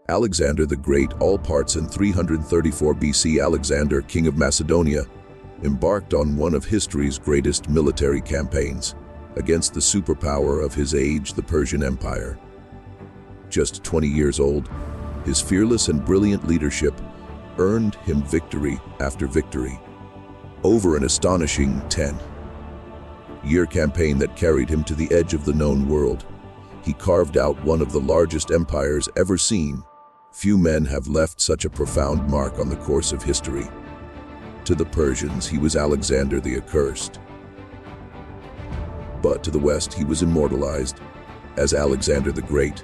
Alexander the Great, all parts in 334 BC. Alexander, king of Macedonia, embarked on one of history's greatest military campaigns against the superpower of his age, the Persian Empire. Just 20 years old, his fearless and brilliant leadership earned him victory after victory over an astonishing 10-year campaign that carried him to the edge of the known world. He carved out one of the largest empires ever seen. Few men have left such a profound mark on the course of history. To the Persians, he was Alexander the Accursed. But to the West, he was immortalized as Alexander the Great.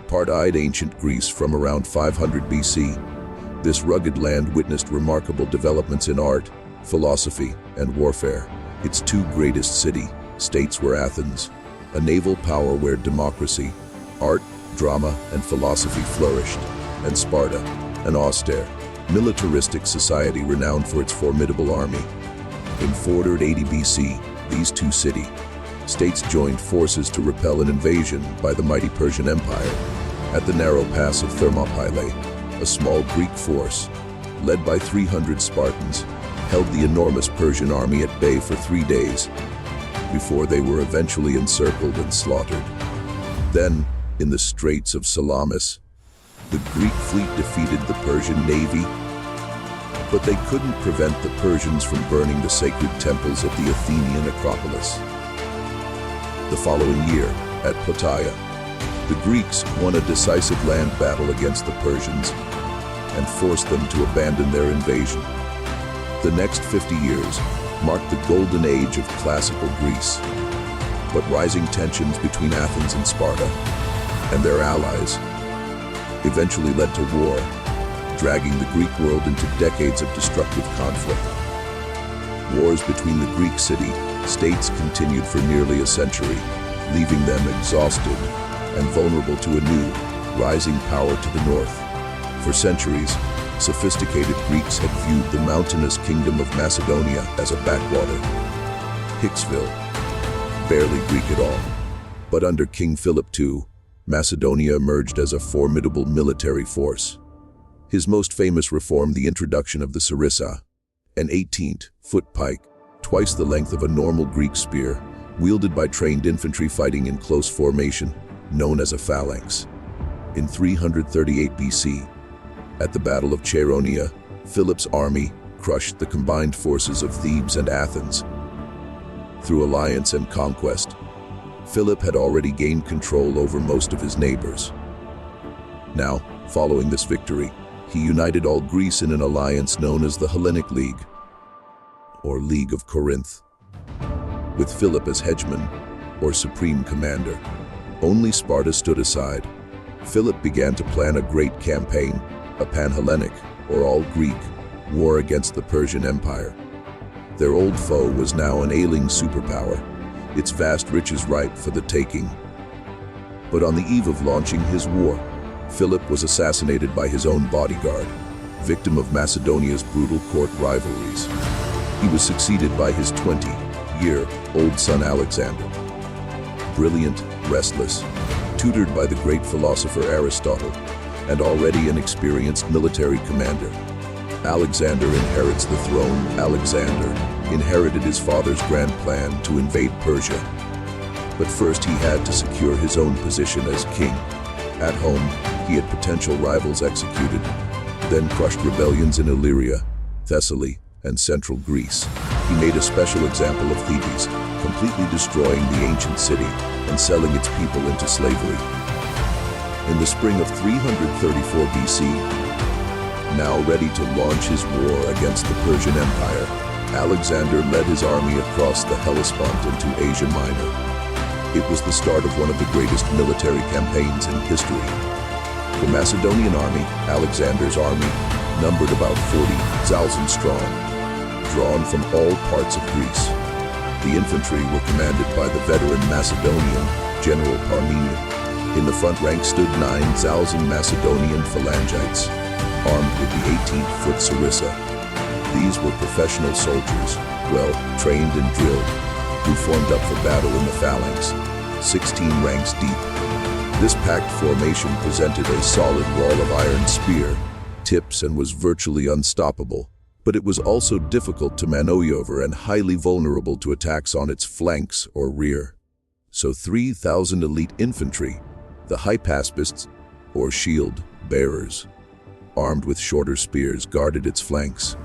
Part-eyed ancient Greece from around 500 BC, this rugged land witnessed remarkable developments in art, philosophy, and warfare. Its two greatest city-states were Athens, a naval power where democracy, art, drama, and philosophy flourished, and Sparta, an austere, militaristic society renowned for its formidable army. In 480 BC, these two city-states joined forces to repel an invasion by the mighty Persian Empire. At the narrow pass of Thermopylae, a small Greek force, led by 300 Spartans, held the enormous Persian army at bay for 3 days, before they were eventually encircled and slaughtered. Then, in the Straits of Salamis, the Greek fleet defeated the Persian navy, but they couldn't prevent the Persians from burning the sacred temples at the Athenian Acropolis. The following year, at Plataea, the Greeks won a decisive land battle against the Persians and forced them to abandon their invasion. The next 50 years marked the golden age of classical Greece, but rising tensions between Athens and Sparta and their allies eventually led to war, dragging the Greek world into decades of destructive conflict. Wars between the Greek city-states continued for nearly a century, leaving them exhausted and vulnerable to a new, rising power to the north. For centuries, sophisticated Greeks had viewed the mountainous kingdom of Macedonia as a backwater. Hicksville, barely Greek at all. But under King Philip II, Macedonia emerged as a formidable military force. His most famous reform, the introduction of the Sarissa, an 18-foot pike, twice the length of a normal Greek spear, wielded by trained infantry fighting in close formation, known as a phalanx. In 338 BC, at the Battle of Chaeronea, Philip's army crushed the combined forces of Thebes and Athens. Through alliance and conquest, Philip had already gained control over most of his neighbors. Now, following this victory, he united all Greece in an alliance known as the Hellenic League, or League of Corinth. With Philip as hegemon, or supreme commander, only Sparta stood aside. Philip began to plan a great campaign, a pan-Hellenic, or all-Greek, war against the Persian Empire. Their old foe was now an ailing superpower, its vast riches ripe for the taking. But on the eve of launching his war, Philip was assassinated by his own bodyguard, victim of Macedonia's brutal court rivalries. He was succeeded by his 20-year-old son Alexander. Brilliant, restless, tutored by the great philosopher Aristotle, and already an experienced military commander, Alexander inherits the throne. Alexander inherited his father's grand plan to invade Persia. But first he had to secure his own position as king. At home, he had potential rivals executed, then crushed rebellions in Illyria, Thessaly, and central Greece. He made a special example of Thebes, completely destroying the ancient city and selling its people into slavery. In the spring of 334 BC, now ready to launch his war against the Persian Empire, Alexander led his army across the Hellespont into Asia Minor. It was the start of one of the greatest military campaigns in history. The Macedonian army, Alexander's army, numbered about 40,000 strong, drawn from all parts of Greece. The infantry were commanded by the veteran Macedonian General Parmenion. In the front rank stood 9,000 Macedonian phalangites, armed with the 18-foot Sarissa. These were professional soldiers, well trained and drilled, who formed up for battle in the phalanx, 16 ranks deep. This packed formation presented a solid wall of iron spear tips and was virtually unstoppable, but it was also difficult to maneuver and highly vulnerable to attacks on its flanks or rear. So 3,000 elite infantry, the hypaspists, or shield bearers, armed with shorter spears, guarded its flanks.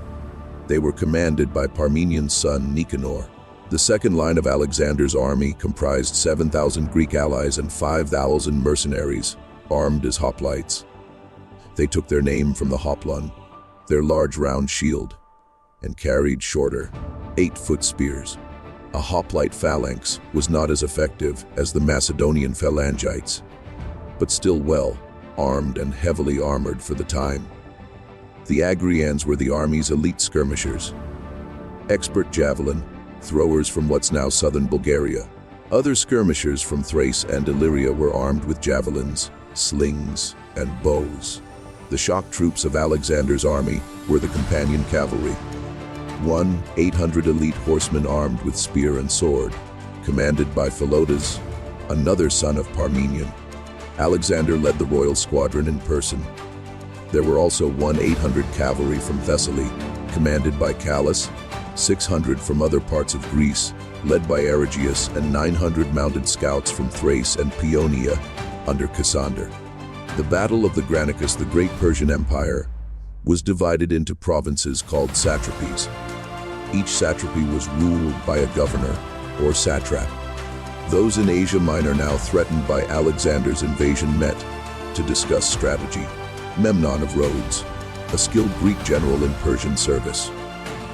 They were commanded by Parmenian's son Nicanor. The second line of Alexander's army comprised 7,000 Greek allies and 5,000 mercenaries, armed as hoplites. They took their name from the hoplon, their large round shield, and carried shorter, 8-foot spears. A hoplite phalanx was not as effective as the Macedonian phalangites, but still well armed and heavily armored for the time. The Agrians were the army's elite skirmishers, expert javelin throwers from what's now southern Bulgaria. Other skirmishers from Thrace and Illyria were armed with javelins, slings, and bows. The shock troops of Alexander's army were the companion cavalry, 800 elite horsemen armed with spear and sword, commanded by Philotas, another son of Parmenion. Alexander led the royal squadron in person. There were also 800 cavalry from Thessaly, commanded by Callus, 600 from other parts of Greece, led by Arigeus, and 900 mounted scouts from Thrace and Paeonia under Cassander. The Battle of the Granicus, the Great Persian Empire, was divided into provinces called satrapies. Each satrapy was ruled by a governor, or satrap. Those in Asia Minor, now threatened by Alexander's invasion, met to discuss strategy. Memnon of Rhodes, a skilled Greek general in Persian service,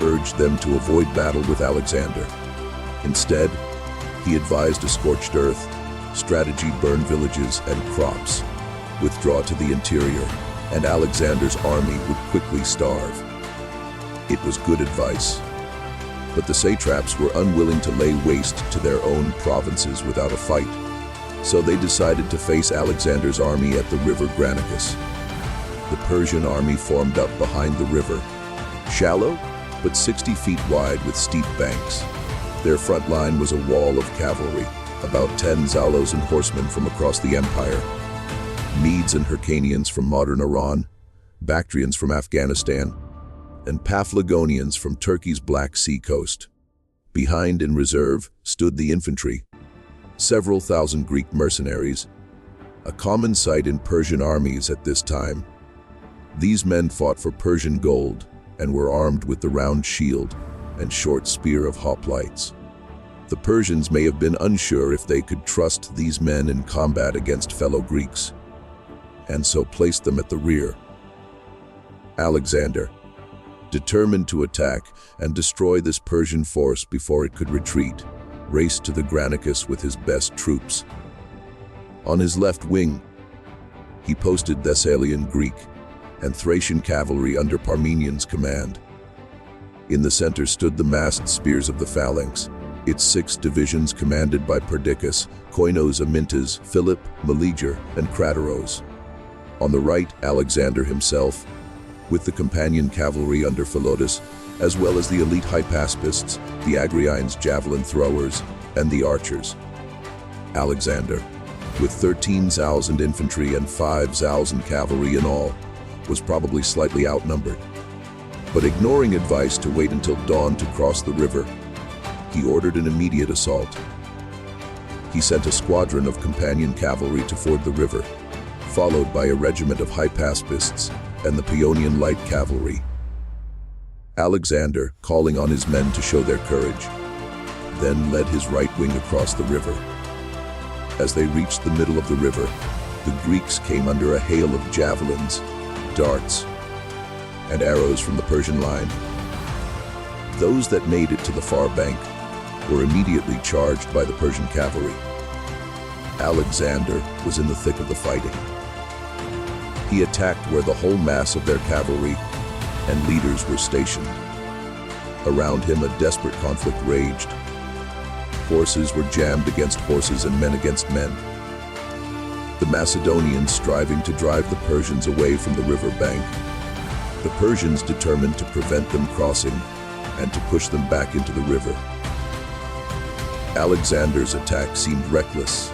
urged them to avoid battle with Alexander. Instead, he advised a scorched earth strategy: burn villages and crops, withdraw to the interior, and Alexander's army would quickly starve. It was good advice, but the satraps were unwilling to lay waste to their own provinces without a fight, so they decided to face Alexander's army at the river Granicus. The Persian army formed up behind the river, shallow but 60 feet wide with steep banks. Their front line was a wall of cavalry, about 10 Zalos and horsemen from across the empire, Medes and Hyrcanians from modern Iran, Bactrians from Afghanistan, and Paphlagonians from Turkey's Black Sea coast. Behind, in reserve, stood the infantry, several thousand Greek mercenaries, a common sight in Persian armies at this time. These men fought for Persian gold and were armed with the round shield and short spear of hoplites. The Persians may have been unsure if they could trust these men in combat against fellow Greeks, and so placed them at the rear. Alexander, determined to attack and destroy this Persian force before it could retreat, raced to the Granicus with his best troops. On his left wing, he posted Thessalian Greek and Thracian cavalry under Parmenian's command. In the center stood the massed spears of the phalanx, its 6 divisions commanded by Perdiccas, Koinos, Amintas, Philip, Meleager, and Crateros. On the right, Alexander himself, with the companion cavalry under Philotas, as well as the elite hypaspists, the Agrians javelin throwers, and the archers. Alexander, with 13,000 infantry and 5,000 cavalry in all, was probably slightly outnumbered. But ignoring advice to wait until dawn to cross the river, he ordered an immediate assault. He sent a squadron of companion cavalry to ford the river, followed by a regiment of hypaspists and the Paeonian light cavalry. Alexander, calling on his men to show their courage, then led his right wing across the river. As they reached the middle of the river, the Greeks came under a hail of javelins, darts, and arrows from the Persian line. Those that made it to the far bank were immediately charged by the Persian cavalry. Alexander was in the thick of the fighting. He attacked where the whole mass of their cavalry and leaders were stationed. Around him, a desperate conflict raged. Horses were jammed against horses and men against men. The Macedonians striving to drive the Persians away from the river bank. The Persians determined to prevent them crossing and to push them back into the river. Alexander's attack seemed reckless,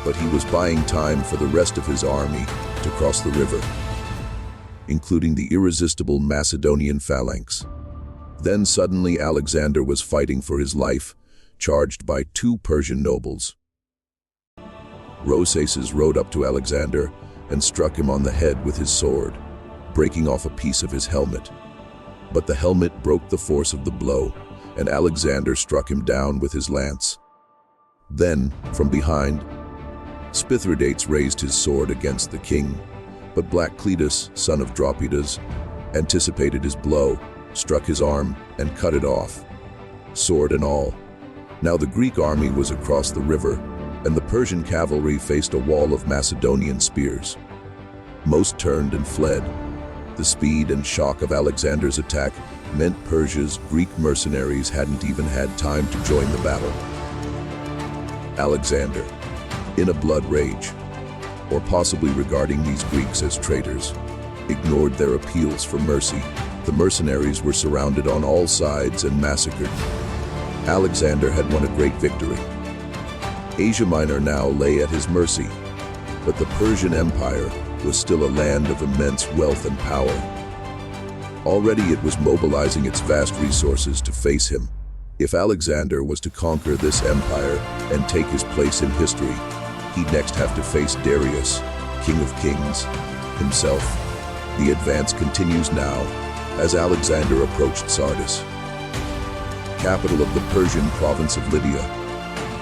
but he was buying time for the rest of his army to cross the river, including the irresistible Macedonian phalanx. Then suddenly Alexander was fighting for his life, charged by two Persian nobles. Rosacus rode up to Alexander and struck him on the head with his sword, breaking off a piece of his helmet. But the helmet broke the force of the blow, and Alexander struck him down with his lance. Then, from behind, Mithridates raised his sword against the king, but Black Cletus, son of Dropidas, anticipated his blow, struck his arm, and cut it off, sword and all. Now the Greek army was across the river, and the Persian cavalry faced a wall of Macedonian spears. Most turned and fled. The speed and shock of Alexander's attack meant Persia's Greek mercenaries hadn't even had time to join the battle. Alexander, in a blood rage, or possibly regarding these Greeks as traitors, ignored their appeals for mercy. The mercenaries were surrounded on all sides and massacred. Alexander had won a great victory. Asia Minor now lay at his mercy, but the Persian Empire was still a land of immense wealth and power. Already it was mobilizing its vast resources to face him. If Alexander was to conquer this empire and take his place in history, he'd next have to face Darius, King of Kings, himself. The advance continues now as Alexander approached Sardis, capital of the Persian province of Lydia.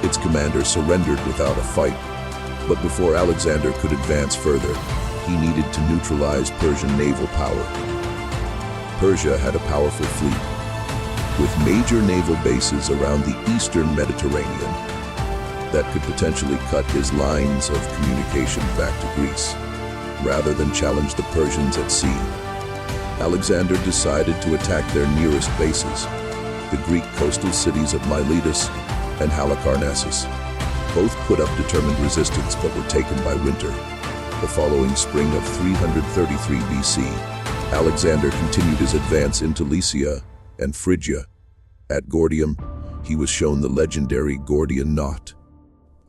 Its commander surrendered without a fight, but before Alexander could advance further, he needed to neutralize Persian naval power. Persia had a powerful fleet, with major naval bases around the eastern Mediterranean that could potentially cut his lines of communication back to Greece. Rather than challenge the Persians at sea, Alexander decided to attack their nearest bases, the Greek coastal cities of Miletus and Halicarnassus. Both put up determined resistance but were taken by winter. The following spring of 333 BC, Alexander continued his advance into Lycia and Phrygia. At Gordium, he was shown the legendary Gordian knot.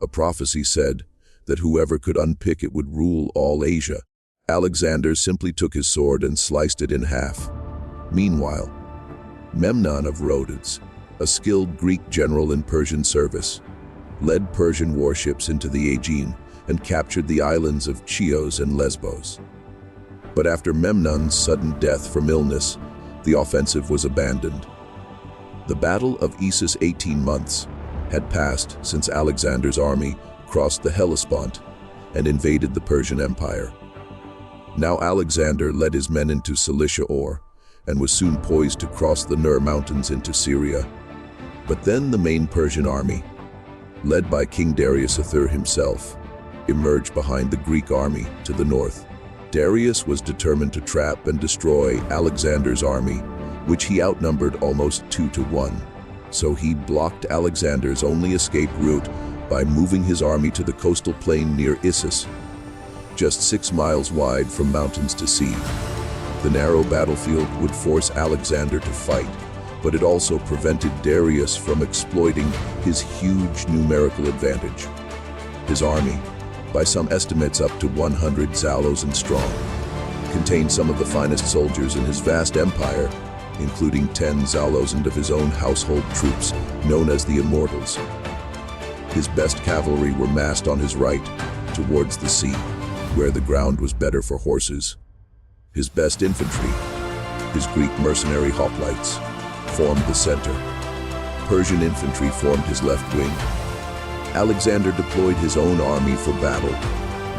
A prophecy said that whoever could unpick it would rule all Asia. Alexander simply took his sword and sliced it in half. Meanwhile, Memnon of Rhodes, a skilled Greek general in Persian service, led Persian warships into the Aegean and captured the islands of Chios and Lesbos. But after Memnon's sudden death from illness, the offensive was abandoned. The Battle of Issus 18 months had passed since Alexander's army crossed the Hellespont and invaded the Persian Empire. Now Alexander led his men into Cilicia and was soon poised to cross the Nur Mountains into Syria. But then the main Persian army, led by King Darius III himself, emerged behind the Greek army to the north. Darius was determined to trap and destroy Alexander's army, which he outnumbered almost 2-1. So he blocked Alexander's only escape route by moving his army to the coastal plain near Issus, just 6 miles wide from mountains to sea. The narrow battlefield would force Alexander to fight, but it also prevented Darius from exploiting his huge numerical advantage. His army, by some estimates up to 100 Zalozan strong, contained some of the finest soldiers in his vast empire, including 10 Zalozan of his own household troops, known as the Immortals. His best cavalry were massed on his right, towards the sea, where the ground was better for horses. His best infantry, his Greek mercenary hoplites, formed the center. Persian infantry formed his left wing. Alexander deployed his own army for battle,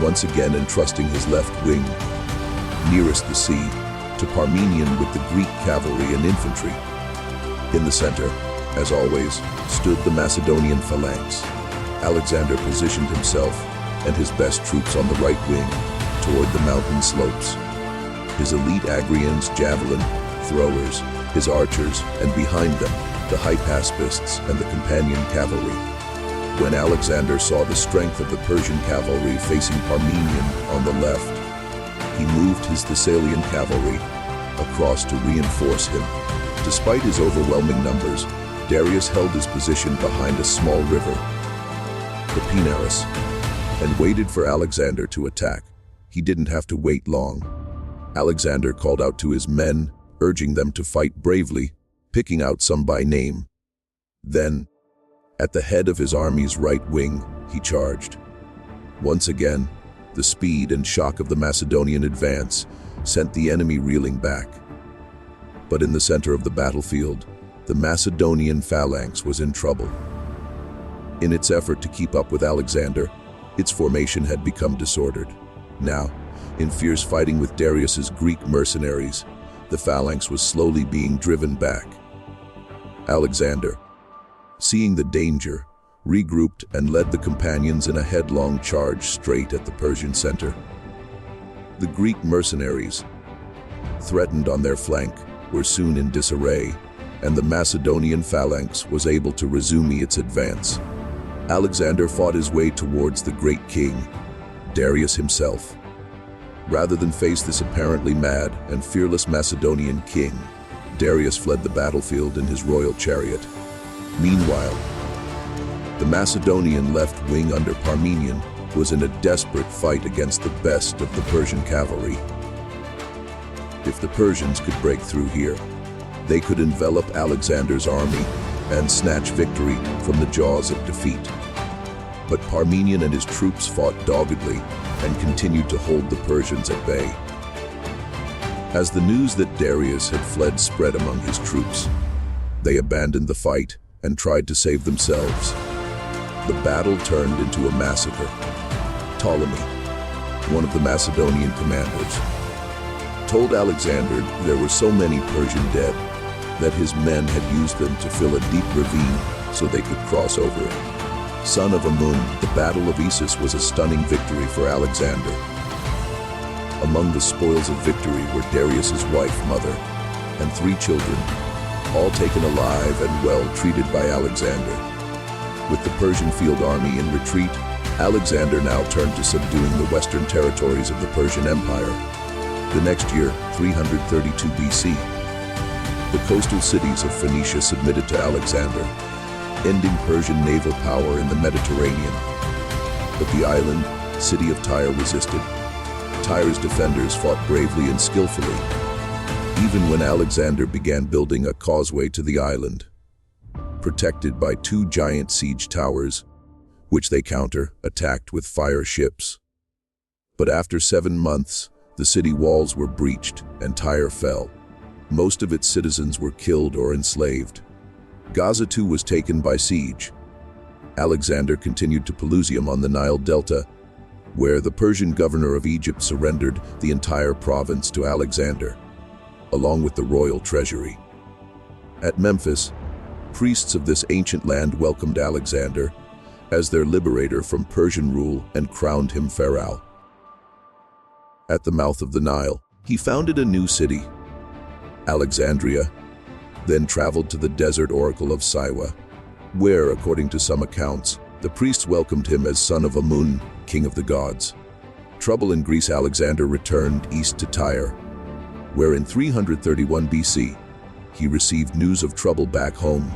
once again entrusting his left wing, nearest the sea, to Parmenion with the Greek cavalry and infantry. In the center, as always, stood the Macedonian phalanx. Alexander positioned himself and his best troops on the right wing, toward the mountain slopes. His elite Agrians, javelin throwers, his archers, and behind them, the hypaspists and the companion cavalry. When Alexander saw the strength of the Persian cavalry facing Parmenion on the left, he moved his Thessalian cavalry across to reinforce him. Despite his overwhelming numbers, Darius held his position behind a small river, the Pinaris, and waited for Alexander to attack. He didn't have to wait long. Alexander called out to his men, urging them to fight bravely, picking out some by name. Then, at the head of his army's right wing, he charged. Once again, the speed and shock of the Macedonian advance sent the enemy reeling back. But in the center of the battlefield, the Macedonian phalanx was in trouble. In its effort to keep up with Alexander, its formation had become disordered. Now, in fierce fighting with Darius's Greek mercenaries, the phalanx was slowly being driven back. Alexander, seeing the danger, regrouped and led the companions in a headlong charge straight at the Persian center. The Greek mercenaries, threatened on their flank, were soon in disarray, and the Macedonian phalanx was able to resume its advance. Alexander fought his way towards the great king, Darius himself. Rather than face this apparently mad and fearless Macedonian king, Darius fled the battlefield in his royal chariot. Meanwhile, the Macedonian left wing under Parmenion was in a desperate fight against the best of the Persian cavalry. If the Persians could break through here, they could envelop Alexander's army and snatch victory from the jaws of defeat. But Parmenion and his troops fought doggedly and continued to hold the Persians at bay. As the news that Darius had fled spread among his troops, they abandoned the fight and tried to save themselves. The battle turned into a massacre. Ptolemy, one of the Macedonian commanders, told Alexander there were so many Persian dead that his men had used them to fill a deep ravine so they could cross over it. Son of Amun, the Battle of Bessus was a stunning victory for Alexander. Among the spoils of victory were Darius's wife, mother, and 3 children, all taken alive and well treated by Alexander. With the Persian field army in retreat, Alexander now turned to subduing the western territories of the Persian Empire. The next year, 332 BC, the coastal cities of Phoenicia submitted to Alexander, ending Persian naval power in the Mediterranean. But the island, city of Tyre, resisted. Tyre's defenders fought bravely and skillfully, even when Alexander began building a causeway to the island, protected by 2 giant siege towers, which they counter-attacked with fire ships. But after 7 months, the city walls were breached and Tyre fell. Most of its citizens were killed or enslaved. Gaza too was taken by siege. Alexander continued to Pelusium on the Nile Delta, where the Persian governor of Egypt surrendered the entire province to Alexander, along with the royal treasury. At Memphis, priests of this ancient land welcomed Alexander as their liberator from Persian rule and crowned him pharaoh. At the mouth of the Nile, he founded a new city, Alexandria, then traveled to the desert oracle of Siwa, where, according to some accounts, the priests welcomed him as son of Amun, king of the gods. Trouble in Greece. Alexander returned east to Tyre, where in 331 BC, he received news of trouble back home.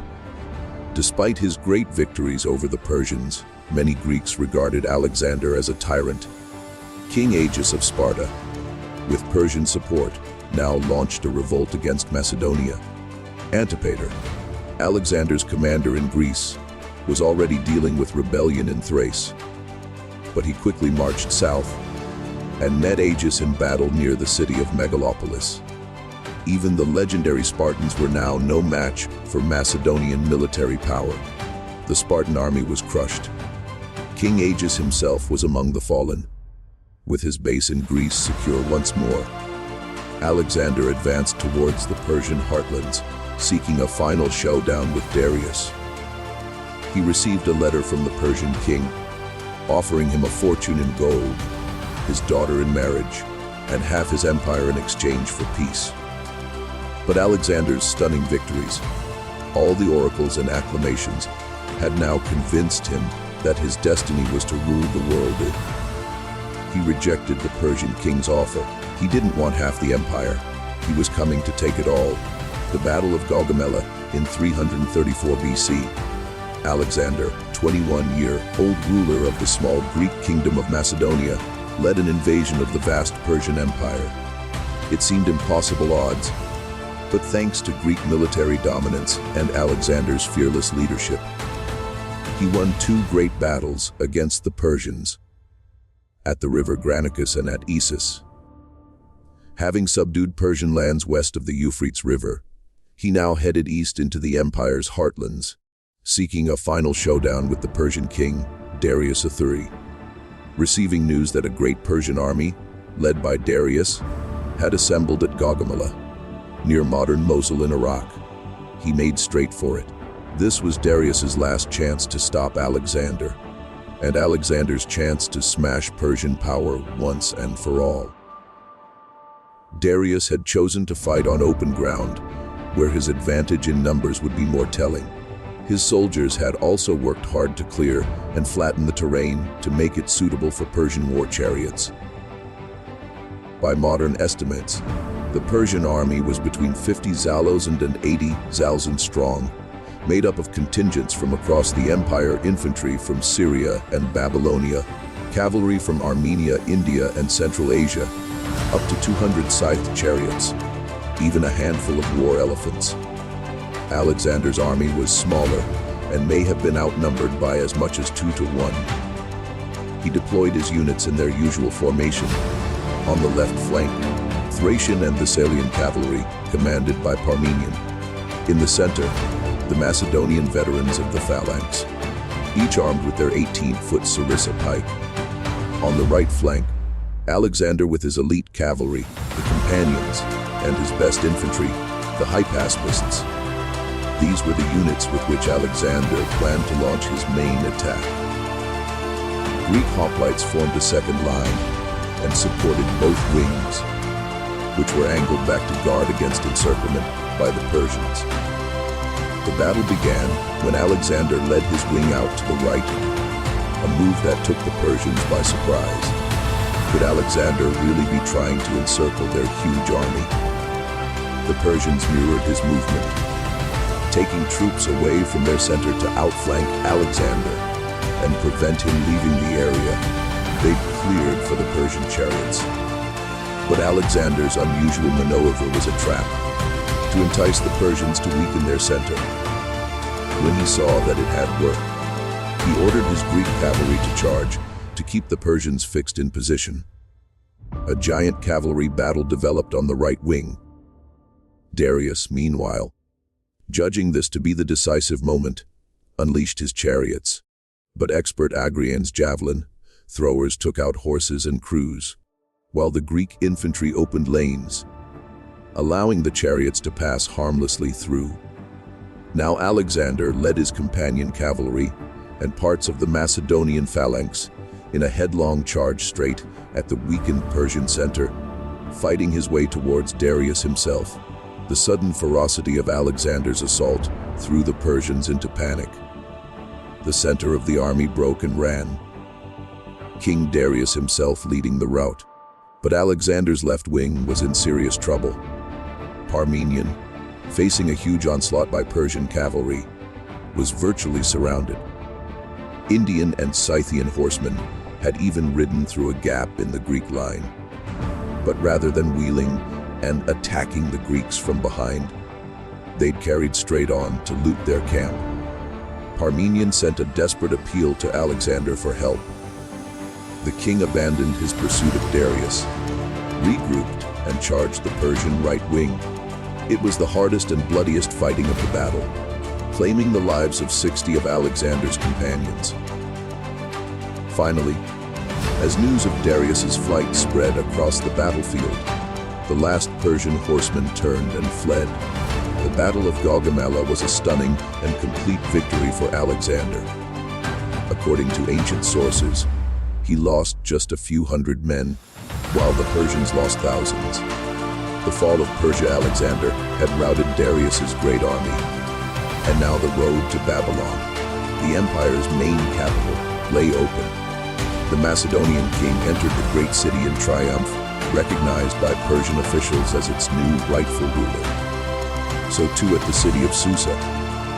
Despite his great victories over the Persians, many Greeks regarded Alexander as a tyrant. King Agis of Sparta, with Persian support, now launched a revolt against Macedonia. Antipater, Alexander's commander in Greece, was already dealing with rebellion in Thrace. But he quickly marched south and met Agis in battle near the city of Megalopolis. Even the legendary Spartans were now no match for Macedonian military power. The Spartan army was crushed. King Agis himself was among the fallen. With his base in Greece secure once more, Alexander advanced towards the Persian heartlands, seeking a final showdown with Darius. He received a letter from the Persian king, offering him a fortune in gold, his daughter in marriage, and half his empire in exchange for peace. But Alexander's stunning victories, all the oracles and acclamations, had now convinced him that his destiny was to rule the world. He rejected the Persian king's offer. He didn't want half the empire. He was coming to take it all. The Battle of Gaugamela in 334 BC. Alexander, 21-year-old ruler of the small Greek kingdom of Macedonia, led an invasion of the vast Persian Empire. It seemed impossible odds, but thanks to Greek military dominance and Alexander's fearless leadership, he won two great battles against the Persians, at the river Granicus and at Issus. Having subdued Persian lands west of the Euphrates River, he now headed east into the empire's heartlands, seeking a final showdown with the Persian king, Darius III. Receiving news that a great Persian army, led by Darius, had assembled at Gaugamela, near modern Mosul in Iraq, he made straight for it. This was Darius's last chance to stop Alexander, and Alexander's chance to smash Persian power once and for all. Darius had chosen to fight on open ground, where his advantage in numbers would be more telling. His soldiers had also worked hard to clear and flatten the terrain to make it suitable for Persian war chariots. By modern estimates, the Persian army was between 50,000 and 80,000 strong, made up of contingents from across the empire, infantry from Syria and Babylonia, cavalry from Armenia, India, and Central Asia, up to 200 scythed chariots, even a handful of war elephants. Alexander's army was smaller and may have been outnumbered by as much as 2 to 1. He deployed his units in their usual formation. On the left flank, Thracian and Thessalian cavalry, commanded by Parmenion. In the center, the Macedonian veterans of the phalanx, each armed with their 18-foot Sarissa pike. On the right flank, Alexander with his elite cavalry, the companions, and his best infantry, the hypaspists. These were the units with which Alexander planned to launch his main attack. Greek hoplites formed a second line and supported both wings, which were angled back to guard against encirclement by the Persians. The battle began when Alexander led his wing out to the right, a move that took the Persians by surprise. Could Alexander really be trying to encircle their huge army? The Persians mirrored his movement, taking troops away from their center to outflank Alexander and prevent him leaving the area they'd cleared for the Persian chariots. But Alexander's unusual maneuver was a trap to entice the Persians to weaken their center. When he saw that it had worked, he ordered his Greek cavalry to charge to keep the Persians fixed in position. A giant cavalry battle developed on the right wing. Darius, meanwhile, judging this to be the decisive moment, unleashed his chariots. But expert Agrian's javelin throwers took out horses and crews, while the Greek infantry opened lanes, allowing the chariots to pass harmlessly through. Now Alexander led his companion cavalry and parts of the Macedonian phalanx in a headlong charge straight at the weakened Persian center, fighting his way towards Darius himself. The sudden ferocity of Alexander's assault threw the Persians into panic. The center of the army broke and ran, King Darius himself leading the rout. But Alexander's left wing was in serious trouble. Parmenion, facing a huge onslaught by Persian cavalry, was virtually surrounded. Indian and Scythian horsemen had even ridden through a gap in the Greek line. But rather than wheeling and attacking the Greeks from behind, they'd carried straight on to loot their camp. Parmenion sent a desperate appeal to Alexander for help. The king abandoned his pursuit of Darius, regrouped, and charged the Persian right wing. It was the hardest and bloodiest fighting of the battle, claiming the lives of 60 of Alexander's companions. Finally, as news of Darius's flight spread across the battlefield, the last Persian horseman turned and fled. The Battle of Gaugamela was a stunning and complete victory for Alexander. According to ancient sources, he lost just a few hundred men, while the Persians lost thousands. The fall of Persia. Alexander had routed Darius's great army, and now the road to Babylon, the empire's main capital, lay open. The Macedonian king entered the great city in triumph, recognized by Persian officials as its new rightful ruler. So too at the city of Susa,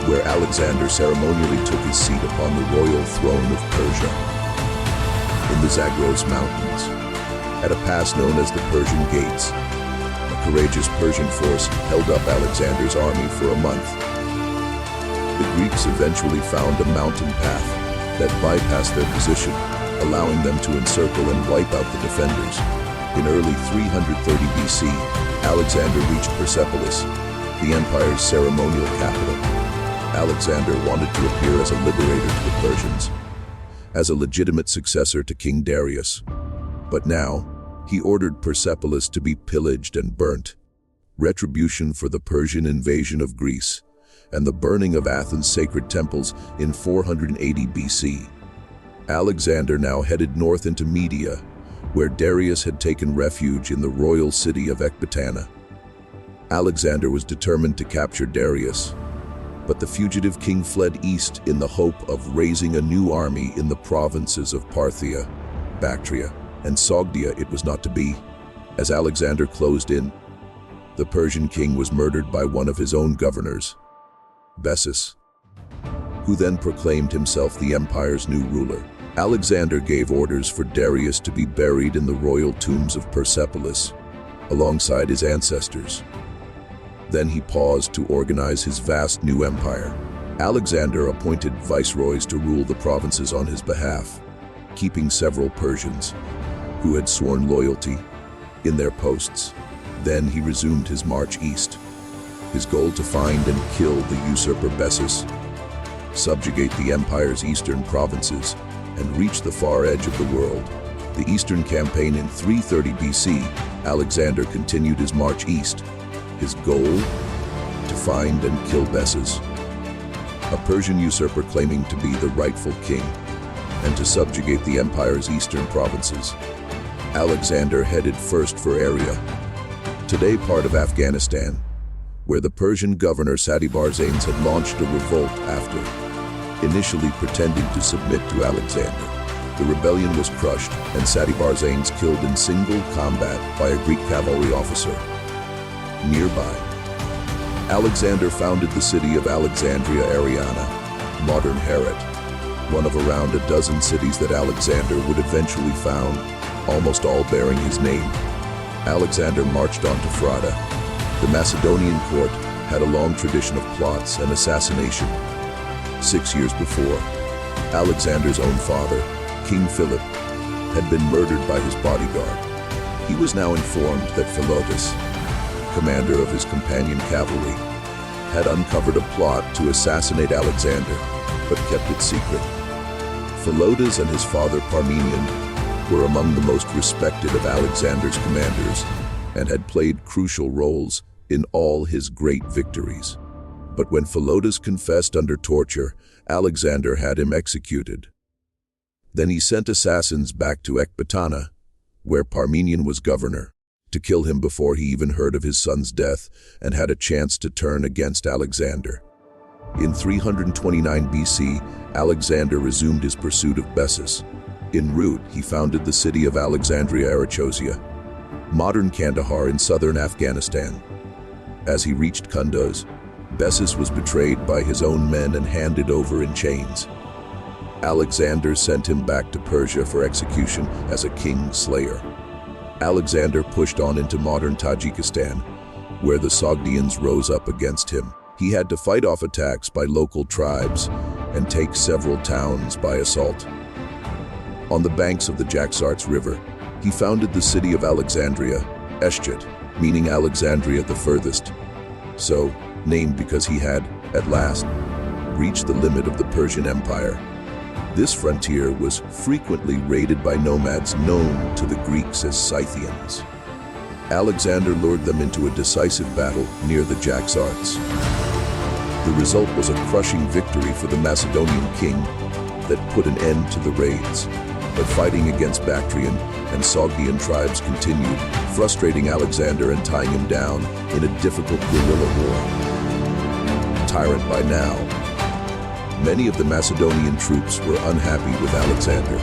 where Alexander ceremonially took his seat upon the royal throne of Persia. In the Zagros Mountains, at a pass known as the Persian Gates, a courageous Persian force held up Alexander's army for a month. The Greeks eventually found a mountain path that bypassed their position, allowing them to encircle and wipe out the defenders. In early 330 BC, Alexander reached Persepolis, the empire's ceremonial capital. Alexander wanted to appear as a liberator to the Persians, as a legitimate successor to King Darius. But now, he ordered Persepolis to be pillaged and burnt, retribution for the Persian invasion of Greece and the burning of Athens' sacred temples in 480 BC. Alexander now headed north into Media, where Darius had taken refuge in the royal city of Ecbatana. Alexander was determined to capture Darius, but the fugitive king fled east in the hope of raising a new army in the provinces of Parthia, Bactria, and Sogdia. It was not to be. As Alexander closed in, the Persian king was murdered by one of his own governors, Bessus, who then proclaimed himself the empire's new ruler. Alexander gave orders for Darius to be buried in the royal tombs of Persepolis, alongside his ancestors. Then he paused to organize his vast new empire. Alexander appointed viceroys to rule the provinces on his behalf, keeping several Persians, who had sworn loyalty, in their posts. Then he resumed his march east, his goal to find and kill the usurper Bessus, subjugate the empire's eastern provinces, and reach the far edge of the world. The Eastern Campaign in 330 BC, Alexander continued his march east, his goal to find and kill Bessus, a Persian usurper claiming to be the rightful king, and to subjugate the empire's eastern provinces. Alexander headed first for Aria, today part of Afghanistan, where the Persian governor Sadybarzanes had launched a revolt after initially pretending to submit to Alexander. The rebellion was crushed, and Sadybarzanes killed in single combat by a Greek cavalry officer. Nearby, Alexander founded the city of Alexandria Ariana, modern Herat, one of around a dozen cities that Alexander would eventually found, almost all bearing his name. Alexander marched on to Frada. The Macedonian court had a long tradition of plots and assassination. 6 years before, Alexander's own father, King Philip, had been murdered by his bodyguard. He was now informed that Philotas, commander of his companion cavalry, had uncovered a plot to assassinate Alexander, but kept it secret. Philotas and his father Parmenion were among the most respected of Alexander's commanders and had played crucial roles in all his great victories. But when Philotas confessed under torture, Alexander had him executed. Then he sent assassins back to Ecbatana, where Parmenion was governor, to kill him before he even heard of his son's death and had a chance to turn against Alexander. In 329 BC, Alexander resumed his pursuit of Bessus. En route, he founded the city of Alexandria Arachosia, modern Kandahar in southern Afghanistan. As he reached Kunduz, Bessus was betrayed by his own men and handed over in chains. Alexander sent him back to Persia for execution as a king slayer. Alexander pushed on into modern Tajikistan, where the Sogdians rose up against him. He had to fight off attacks by local tribes and take several towns by assault. On the banks of the Jaxartes River, he founded the city of Alexandria, Eschat, meaning Alexandria the furthest, so named because he had, at last, reached the limit of the Persian Empire. This frontier was frequently raided by nomads known to the Greeks as Scythians. Alexander lured them into a decisive battle near the Jaxartes. The result was a crushing victory for the Macedonian king that put an end to the raids. But fighting against Bactrian and Sogdian tribes continued, frustrating Alexander and tying him down in a difficult guerrilla war. Tyrant by now, many of the Macedonian troops were unhappy with Alexander.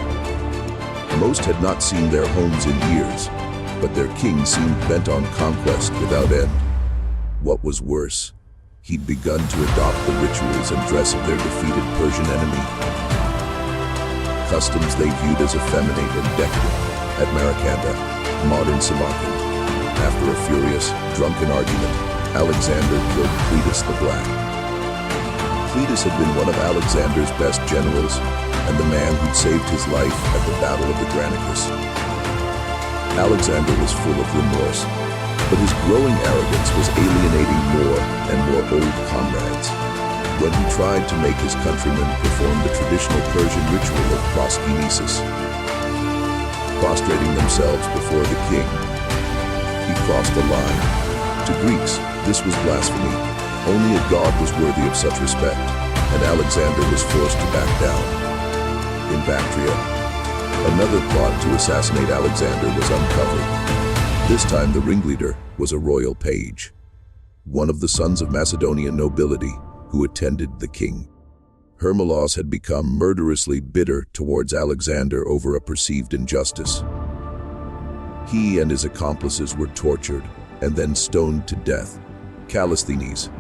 Most had not seen their homes in years, but their king seemed bent on conquest without end. What was worse, he'd begun to adopt the rituals and dress of their defeated Persian enemy. Customs they viewed as effeminate and decadent at Maracanda, modern Samarkand. After a furious, drunken argument, Alexander killed Cletus the Black. Cletus had been one of Alexander's best generals and the man who'd saved his life at the Battle of the Granicus. Alexander was full of remorse, but his growing arrogance was alienating more and more old comrades. When he tried to make his countrymen perform the traditional Persian ritual of proskynesis, prostrating themselves before the king, he crossed a line. To Greeks, this was blasphemy. Only a god was worthy of such respect, and Alexander was forced to back down. In Bactria, another plot to assassinate Alexander was uncovered. This time the ringleader was a royal page, one of the sons of Macedonian nobility who attended the king. Hermolaus had become murderously bitter towards Alexander over a perceived injustice. He and his accomplices were tortured and then stoned to death. Callisthenes,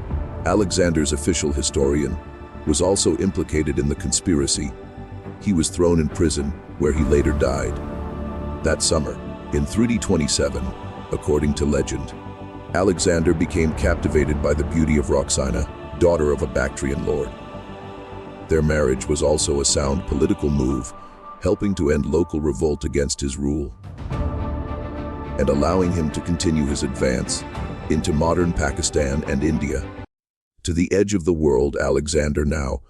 Alexander's official historian, was also implicated in the conspiracy. He was thrown in prison, where he later died. That summer, in 327, according to legend, Alexander became captivated by the beauty of Roxana, daughter of a Bactrian lord. Their marriage was also a sound political move, helping to end local revolt against his rule and allowing him to continue his advance into modern Pakistan and India. To the edge of the world, Alexander now